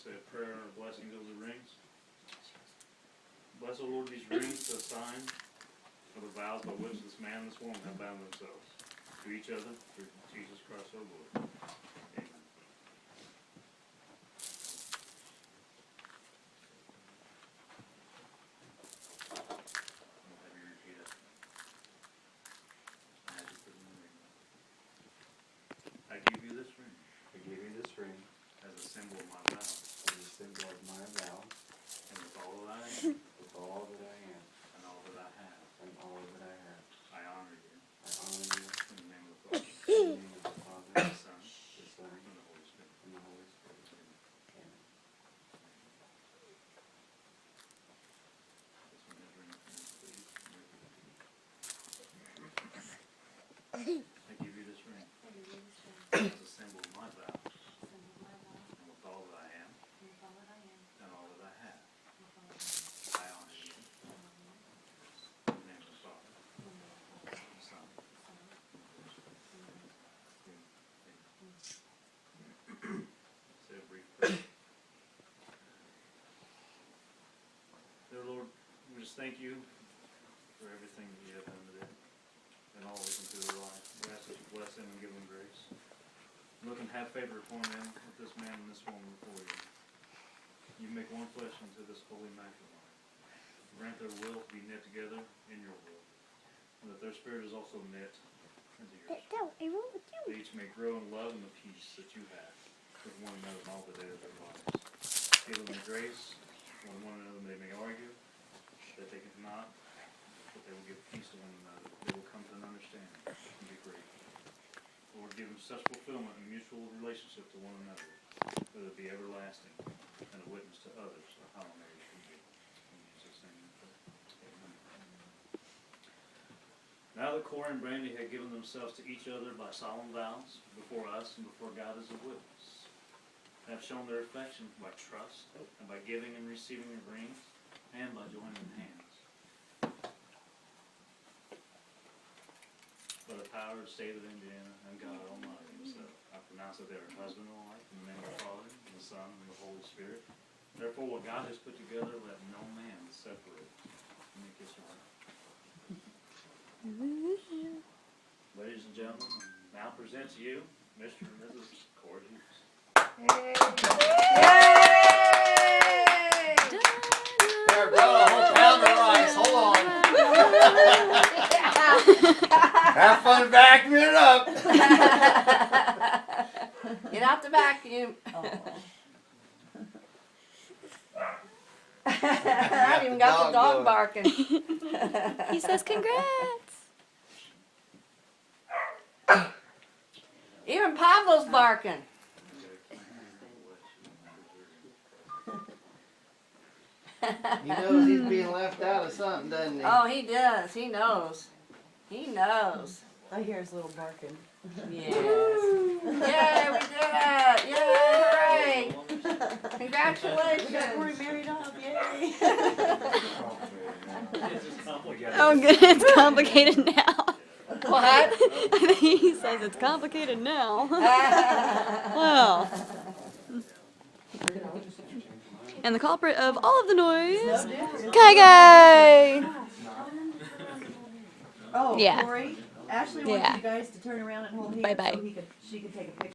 say a prayer or a blessing over the rings. Bless, O Lord, these rings to a sign of the vows by which this man and this woman have bound themselves to each other through Jesus Christ our Lord. Amen. I'll have you repeat it. I have you put in the ring. I give you this ring I give you this ring as a symbol of my vow, as a symbol of my vow, and with all that I am with all that I am and all that I have, and all that I have. I honor you I honor you in the name of the Father, in the name of the Father, the Son, the Son, and the Holy Spirit. and the Holy Spirit. Amen. This one has ring for me, please. I give you this ring as a symbol of my vow, and with all that I am and all that I have, I honor you in the name of the Father, the Son, and the Holy Spirit. Say a brief prayer. Dear Lord, we just thank you for everything that you have done today and all that's into their life. We ask that you bless them and give them grace. Look and have favor upon them with this man and this woman before you. You make one flesh into this holy matrimony. Grant their will to be knit together in your will, and that their spirit is also knit into yours. That each may grow in love and the peace that you have with one another in all the days of their lives. Give them the grace when one another they may argue, that they cannot, but they will give peace to one another. They will come to an understanding and be great. Lord, give them such fulfillment and mutual relationship to one another, that it be everlasting and a witness to others of how marriage should be. In Jesus' name we pray. Amen. Now that Corey and Brandy had given themselves to each other by solemn vows before us and before God as a witness, they have shown their affection by trust and by giving and receiving the rings and by joining hands. By the power of the state of Indiana and God Almighty himself, I pronounce that they are husband and wife in the name of the Father, and the Son, and the Holy Spirit. Therefore, what God has put together, let no man separate. Let me kiss your wife. Ladies and gentlemen, now present to you Mr. and Mrs. Corey Hughes. There, bro, a whole pound of rice. Hold on. Have fun vacuuming it up. Get out the vacuum. I even got the dog barking. He says congrats. Even Pablo's barking. He knows he's being left out of something, doesn't he? Oh, he does. He knows. He knows. I hear his little barking. Yes. Yay, we did it. Yay, hooray. Congratulations. We're married off, yay! Oh, good. It's complicated now. What? I think he says it's complicated now. Wow. And the culprit of all of the noise, Kai Guy. Oh, Yeah. Corey, Ashley wants Yeah. you guys to turn around and hold hands Bye-bye. so she could take a picture.